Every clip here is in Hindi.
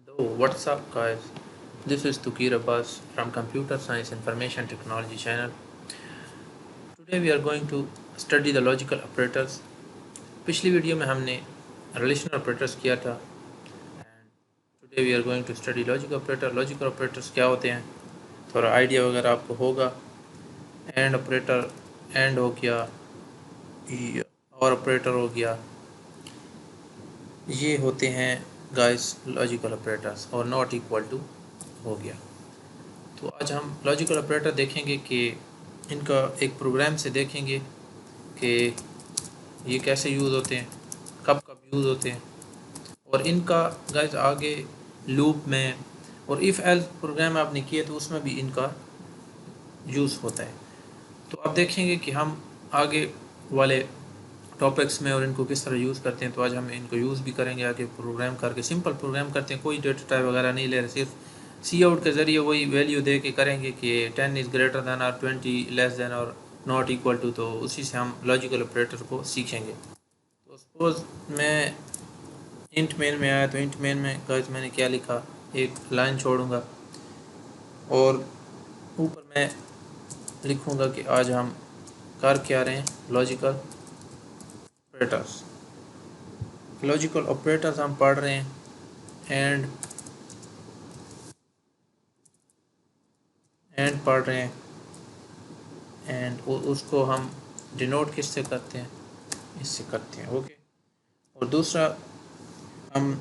What's up guys, this is Tukir Abbas from Computer Science Information Technology channel. Today we are going to study the logical operators. पिछली वीडियो में हमने रिलेशनल ऑपरेटर्स किया था and today we are going to study logical operator. Logical operators क्या होते हैं थोड़ा आइडिया वगैरह आपको होगा. एंड ऑपरेटर, एंड हो गया, और ऑपरेटर हो गया, ये होते हैं गाइस लॉजिकल ऑपरेटर्स. और नॉट इक्वल टू हो गया. तो आज हम लॉजिकल ऑपरेटर देखेंगे कि इनका एक प्रोग्राम से देखेंगे कि ये कैसे यूज़ होते हैं, कब कब यूज़ होते हैं, और इनका गाइस आगे लूप में और इफ़ एल्स प्रोग्राम आपने किए तो उसमें भी इनका यूज़ होता है. तो अब देखेंगे कि हम आगे वाले टॉपिक्स में और इनको किस तरह यूज़ करते हैं. तो आज हम इनको यूज़ भी करेंगे आगे प्रोग्राम करके. सिंपल प्रोग्राम करते हैं, कोई डेटा टाइप वगैरह नहीं ले रहे, सिर्फ सी आउट के ज़रिए वही वैल्यू दे के करेंगे कि 10 इज़ ग्रेटर दैन और 20 लेस दैन और नॉट इक्वल टू. तो उसी से हम लॉजिकल ऑपरेटर को सीखेंगे. तो सपोज़ मैं इंट मेन में आया, तो इंट मेन में गाइस मैंने क्या लिखा, एक लाइन छोड़ूंगा और ऊपर मैं लिखूंगा कि आज हम कर क्या रहे हैं, लॉजिकल ऑपरेटर्स. लॉजिकल ऑपरेटर्स हम पढ़ रहे हैं. एंड पढ़ रहे हैं. एंड उसको हम डिनोट किससे करते हैं, इससे करते हैं. ओके. और दूसरा हम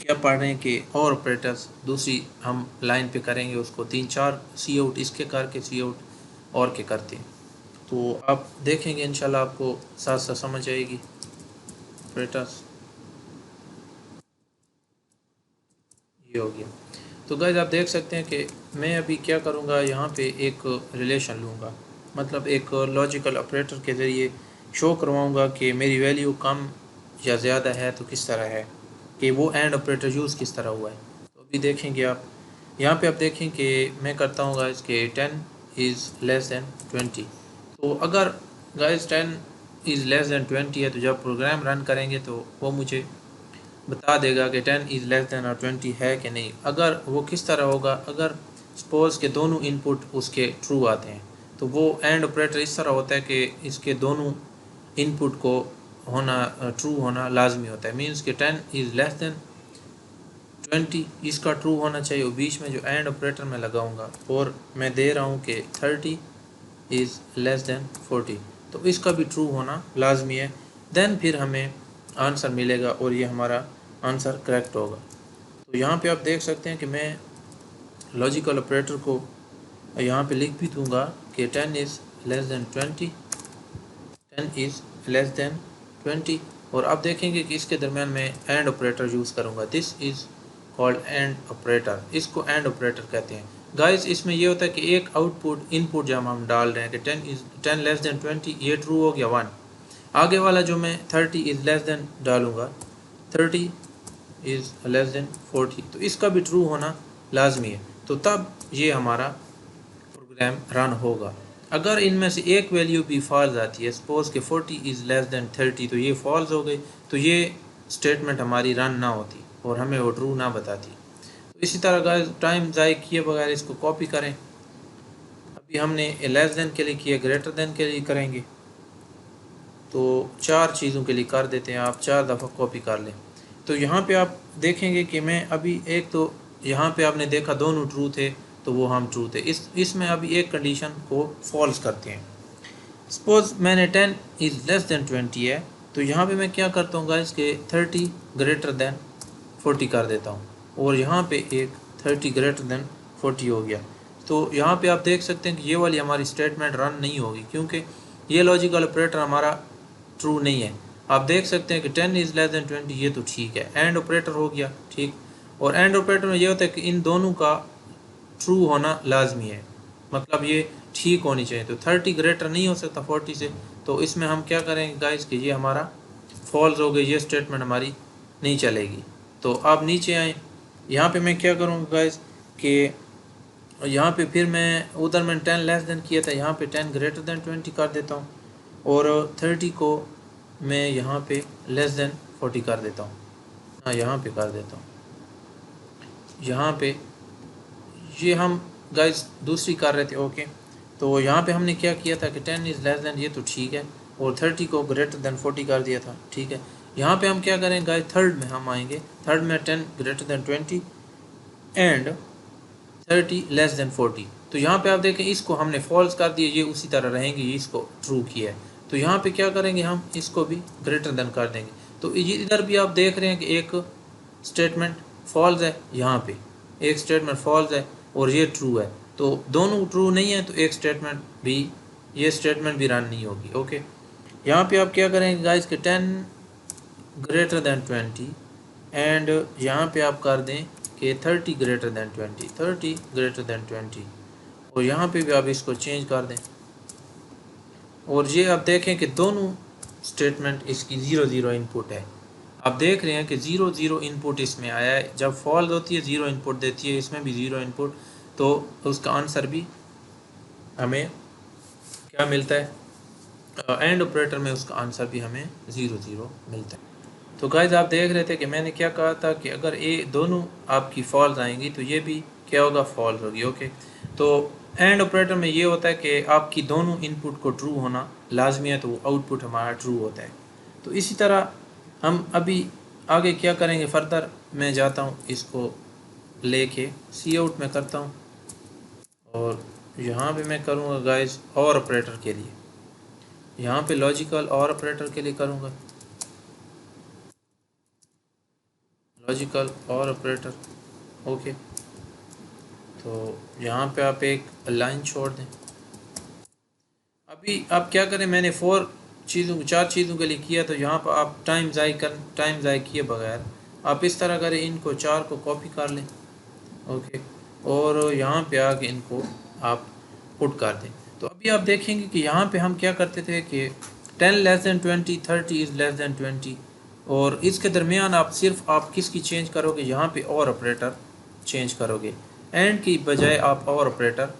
क्या पढ़ रहे हैं कि और ऑपरेटर्स दूसरी हम लाइन पे करेंगे, उसको 3-4 सी आउट इसके करके सी आउट और के करते हैं. तो आप देखेंगे इंशाल्लाह आपको साथ साथ समझ आएगी ऑपरेटर्स. ये हो गया. तो गाइस आप देख सकते हैं कि मैं अभी क्या करूँगा, यहाँ पे एक रिलेशन लूँगा, मतलब एक लॉजिकल ऑपरेटर के ज़रिए शो करवाऊँगा कि मेरी वैल्यू कम या ज़्यादा है तो किस तरह है, कि वो एंड ऑपरेटर यूज़ किस तरह हुआ है. तो अभी देखेंगे आप यहाँ पे, आप देखें कि मैं करता हूँ गाइस कि 10 इज़ लेस दैन 20. तो अगर गाइस 10 इज़ लेस दैन 20 है तो जब प्रोग्राम रन करेंगे तो वो मुझे बता देगा कि 10 इज़ लेस दैन और 20 है कि नहीं. अगर वो किस तरह होगा, अगर सपोज़ के दोनों इनपुट उसके ट्रू आते हैं तो वो एंड ऑपरेटर इस तरह होता है कि इसके दोनों इनपुट को होना ट्रू होना लाजमी होता है. मीन्स कि 10 इज़ लेस दैन 20 इसका ट्रू होना चाहिए. और बीच में जो एंड ऑपरेटर मैं लगाऊंगा और मैं दे रहा हूँ कि 30 इज़ लेस दैन 40, तो इसका भी ट्रू होना लाजमी है. देन फिर हमें आंसर मिलेगा और ये हमारा आंसर करेक्ट होगा. तो यहाँ पे आप देख सकते हैं कि मैं लॉजिकल ऑपरेटर को यहाँ पे लिख भी दूँगा कि 10 is less than 20, 10 is less than 20. और आप देखेंगे कि इसके दरमियान मैं एंड ऑपरेटर यूज़ करूँगा. This is called and operator. इसको एंड ऑपरेटर कहते हैं. गाइस इसमें ये होता है कि एक आउटपुट इनपुट जब हम डाल रहे हैं कि 10 लेस दैन 20, ये ट्रू हो गया 1. आगे वाला जो मैं 30 इज़ लेस दैन डालूँगा, 30 इज़ लेस दैन 40, तो इसका भी ट्रू होना लाजमी है. तो तब ये हमारा प्रोग्राम रन होगा. अगर इनमें से एक वैल्यू भी फॉल्स आती है, सपोज़ कि 40 इज़ लेस दैन 30, तो ये फॉल्स हो गई, तो ये स्टेटमेंट हमारी रन ना होती और हमें वो ट्रू ना बताती. तो इसी तरह गाइस टाइम ज़ाय किए बगैर इसको कॉपी करें. अभी हमने लेस दैन के लिए किया, ग्रेटर दैन के लिए करेंगे तो 4 चीज़ों के लिए कर देते हैं. आप 4 दफ़ा कॉपी कर लें. तो यहाँ पे आप देखेंगे कि मैं अभी एक, तो यहाँ पे आपने देखा दोनों ट्रू थे तो वो हम ट्रू थे. इसमें अभी एक कंडीशन को फॉल्स करते हैं. सपोज़ मैंने 10 इज़ लेस दैन 20 है, तो यहाँ पे मैं क्या करता हूँ गाइस कि 30 ग्रेटर दैन 40 कर देता हूँ और यहाँ पे एक 30 ग्रेटर दैन 40 हो गया. तो यहाँ पे आप देख सकते हैं कि ये वाली हमारी स्टेटमेंट रन नहीं होगी क्योंकि ये लॉजिकल ऑपरेटर हमारा ट्रू नहीं है. आप देख सकते हैं कि 10 इज़ लेस दैन 20, ये तो ठीक है, एंड ऑपरेटर हो गया ठीक. और एंड ऑपरेटर में ये होता है कि इन दोनों का ट्रू होना लाजमी है, मतलब ये ठीक होनी चाहिए. तो 30 ग्रेटर नहीं हो सकता 40 से, तो इसमें हम क्या करेंगे गाइस कि ये हमारा फॉल्स हो गई, ये स्टेटमेंट हमारी नहीं चलेगी. तो आप नीचे आए, यहाँ पे मैं क्या करूँगा गाइस कि यहाँ पे फिर मैं उधर मैंने 10 लेस देन किया था, यहाँ पे 10 ग्रेटर देन 20 कर देता हूँ और 30 को मैं यहाँ पे लेस देन 40 कर देता हूँ. हाँ यहाँ पे कर देता हूँ. यहाँ पे ये हम गाइस दूसरी कर रहे थे। ओके, तो यहाँ पे हमने क्या किया था कि 10 इज़ लेस दैन, ये तो ठीक है, और 30 को ग्रेटर दैन 40 कर दिया था, ठीक है। यहाँ पे हम क्या करेंगे गाइस, थर्ड में हम आएंगे, थर्ड में 10 greater than 20 and 30 less than 40। तो यहाँ पे आप देखें इसको हमने फॉल्स कर दिया, ये उसी तरह रहेंगे, ये इसको ट्रू किया है। तो यहाँ पे क्या करेंगे, हम इसको भी ग्रेटर दैन कर देंगे। तो ये इधर भी आप देख रहे हैं कि एक स्टेटमेंट फॉल्स है, यहाँ पे एक स्टेटमेंट फॉल्स है और ये ट्रू है। तो दोनों ट्रू नहीं है, तो एक स्टेटमेंट भी, ये स्टेटमेंट भी रन नहीं होगी। ओके, यहाँ पे आप क्या करेंगे गाइस कि 10 ग्रेटर दैन 20 एंड यहाँ पे आप कर दें कि 30 ग्रेटर दैन 20, 30 ग्रेटर दैन 20, और यहाँ पे भी आप इसको चेंज कर दें। और ये आप देखें कि दोनों स्टेटमेंट इसकी 0 0 इनपुट है। आप देख रहे हैं कि 0 0 इनपुट इसमें आया है, जब फॉल्स होती है 0 इनपुट देती है, इसमें भी 0 इनपुट, तो उसका आंसर भी हमें क्या मिलता है, एंड ऑपरेटर में उसका आंसर भी हमें 0 0 मिलता है। तो गाइस आप देख रहे थे कि मैंने क्या कहा था कि अगर ये दोनों आपकी फॉल्स आएंगी तो ये भी क्या होगा, फॉल्स होगी। ओके, तो एंड ऑपरेटर में ये होता है कि आपकी दोनों इनपुट को ट्रू होना लाजमी है, तो वो आउटपुट हमारा ट्रू होता है। तो इसी तरह हम अभी आगे क्या करेंगे फर्दर, मैं जाता हूँ इसको लेके सी आउट में करता हूँ, और यहाँ पे मैं करूँगा गाइस और ऑपरेटर के लिए, यहाँ पे लॉजिकल और ऑपरेटर के लिए करूँगा, लॉजिकल और ऑपरेटर। ओके, तो यहाँ पे आप एक लाइन छोड़ दें। अभी आप क्या करें, मैंने 4 चीज़ों के लिए किया, तो यहाँ पर आप टाइम ज़ाय किए बगैर आप इस तरह करें, इनको 4 को कॉपी कर लें। ओके, और यहाँ पे आके इनको आप पुट कर दें। तो अभी आप देखेंगे कि यहाँ पे हम क्या करते थे कि 10 less than 20, 30 is less than 20, और इसके दरमियान आप सिर्फ आप किसकी चेंज करोगे, यहाँ पे और ऑपरेटर चेंज करोगे, एंड की बजाय आप और ऑपरेटर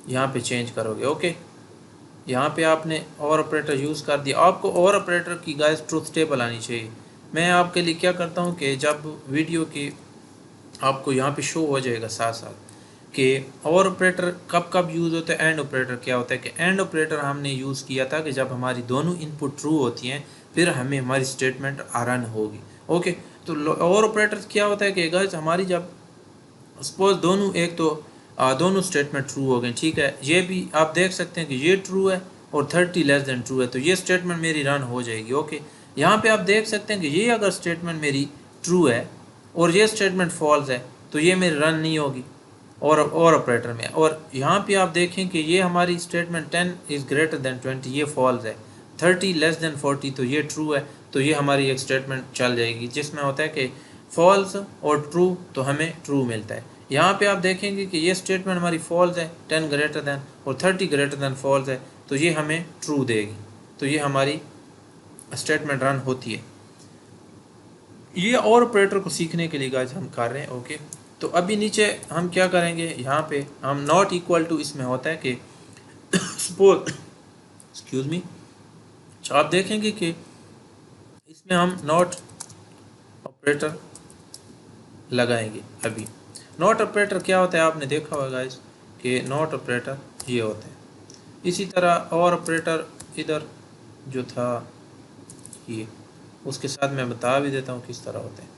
यहाँ पे चेंज करोगे। ओके, यहाँ पे आपने और ऑपरेटर यूज़ कर दिया। आपको और ऑपरेटर की गाइस ट्रुथ टेबल आनी चाहिए। मैं आपके लिए क्या करता हूँ कि जब वीडियो की आपको यहाँ पे शो हो जाएगा साथ साथ कि और ऑपरेटर कब कब यूज़ होता है, एंड ऑपरेटर क्या होता है, कि एंड ऑपरेटर हमने यूज़ किया था कि जब हमारी दोनों इनपुट ट्रू होती हैं फिर हमें हमारी स्टेटमेंट रन होगी। ओके, तो और ऑपरेटर क्या होता है कि गाइस हमारी जब सपोज दोनों, एक तो दोनों स्टेटमेंट ट्रू हो गए, ठीक है, ये भी आप देख सकते हैं कि ये ट्रू है और 30 लेस दैन ट्रू है, तो ये स्टेटमेंट मेरी रन हो जाएगी। ओके, यहाँ पे आप देख सकते हैं कि ये अगर स्टेटमेंट मेरी ट्रू है और ये स्टेटमेंट फॉल्स है तो ये मेरी रन नहीं होगी और ऑपरेटर में। और यहाँ पे आप देखें कि ये हमारी स्टेटमेंट 10 इज़ ग्रेटर दैन 20, ये फॉल्स है, 30 लेस दैन 40 तो ये ट्रू है, तो ये हमारी एक स्टेटमेंट चल जाएगी जिसमें होता है कि फॉल्स और ट्रू, तो हमें ट्रू मिलता है। यहाँ पे आप देखेंगे कि ये स्टेटमेंट हमारी फॉल्स है, 10 ग्रेटर दैन और 30 ग्रेटर दैन फॉल्स है, तो ये हमें ट्रू देगी, तो ये हमारी स्टेटमेंट रन होती है। ये और ऑपरेटर को सीखने के लिए गाइस हम कर रहे हैं। ओके, तो अभी नीचे हम क्या करेंगे, यहाँ पे हम नॉट इक्वल टू, इसमें होता है कि सपोज एक्सक्यूज मी, आप देखेंगे कि इसमें हम नॉट ऑपरेटर लगाएंगे। अभी नॉट ऑपरेटर क्या होता है, आपने देखा होगा गाइस कि नॉट ऑपरेटर ये होता है। इसी तरह और ऑपरेटर इधर जो था ये, उसके साथ मैं बता भी देता हूँ किस तरह होते हैं।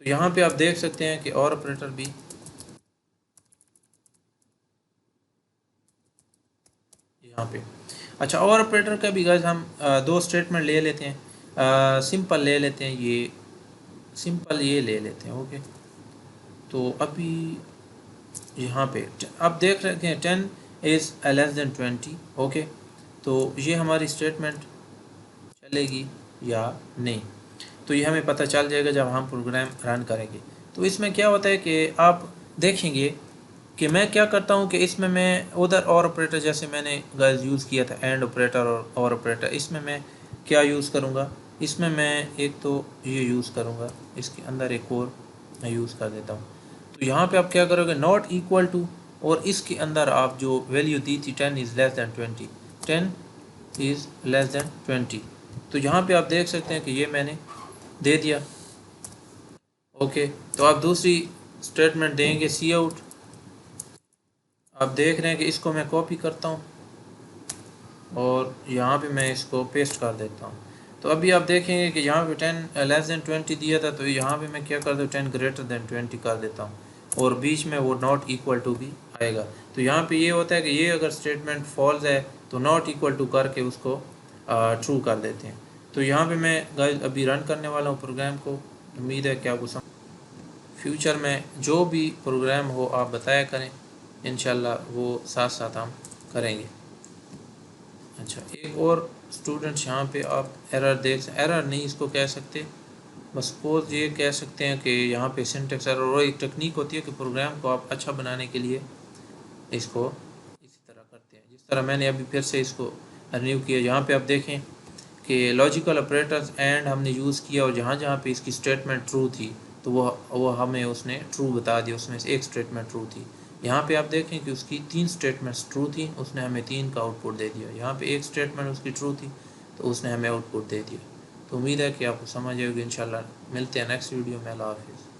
तो यहाँ पे आप देख सकते हैं कि और ऑपरेटर भी यहाँ पे, अच्छा, और ऑपरेटर का भी गाइस हम दो स्टेटमेंट ले लेते हैं, सिंपल ले लेते हैं, ये सिंपल ये ले लेते हैं। ओके, तो अभी यहाँ पे आप देख रहे हैं 10 इज़ लेस दैन 20। ओके, तो ये हमारी स्टेटमेंट चलेगी या नहीं, तो ये हमें पता चल जाएगा जब हम प्रोग्राम रन करेंगे। तो इसमें क्या होता है कि आप देखेंगे कि मैं क्या करता हूँ कि इसमें मैं उधर और ऑपरेटर जैसे मैंने गाइस यूज़ किया था एंड ऑपरेटर और ऑपरेटर, इसमें मैं क्या यूज़ करूँगा, इसमें मैं एक तो ये यूज़ करूँगा, इसके अंदर एक और मैं यूज़ कर देता हूँ। तो यहाँ पे आप क्या करोगे, नॉट इक्वल टू, और इसके अंदर आप जो वैल्यू दी थी 10 is less than 20, 10 is less than 20, तो यहाँ पे आप देख सकते हैं कि ये मैंने दे दिया। ओके, तो आप दूसरी स्टेटमेंट देंगे सी आउट। आप देख रहे हैं कि इसको मैं कॉपी करता हूँ और यहाँ पे मैं इसको पेस्ट कर देता हूँ। तो अभी आप देखेंगे कि यहाँ पे 10 लेस देन 20 दिया था, तो यहाँ पे मैं क्या कर दूँ 10 ग्रेटर देन 20 कर देता हूँ और बीच में वो नॉट इक्वल टू भी आएगा। तो यहाँ पे ये होता है कि ये अगर स्टेटमेंट फॉल्स है तो नॉट इक्वल टू करके उसको ट्रू कर देते हैं। तो यहाँ पे मैं गाइस अभी रन करने वाला हूँ प्रोग्राम को। उम्मीद है कि आपको फ्यूचर में जो भी प्रोग्राम हो आप बताया करें, इंशाल्लाह वो साथ साथ हम करेंगे। अच्छा, एक और स्टूडेंट्स यहाँ पे आप एरर देख, एरर नहीं इसको कह सकते, बस सपोज ये कह सकते हैं कि यहाँ पे सिंटेक्स एरर। और एक टेक्निक होती है कि प्रोग्राम को आप अच्छा बनाने के लिए इसको इसी तरह करते हैं जिस तरह मैंने अभी फिर से इसको रिन्यू किया। यहाँ पे आप देखें कि लॉजिकल ऑपरेटर्स एंड हमने यूज़ किया और जहाँ जहाँ पे इसकी स्टेटमेंट ट्रू थी तो वो हमें उसने ट्रू बता दिया, उसमें से एक स्टेटमेंट ट्रू थी। यहाँ पे आप देखें कि उसकी 3 स्टेटमेंट्स ट्रू थी, उसने हमें 3 का आउटपुट दे दिया। यहाँ पे एक स्टेटमेंट उसकी ट्रू थी तो उसने हमें आउटपुट दे दिया। तो उम्मीद है कि आपको समझ आएगी। इंशाल्लाह मिलते हैं नेक्स्ट वीडियो में। अल्लाह हाफिज़।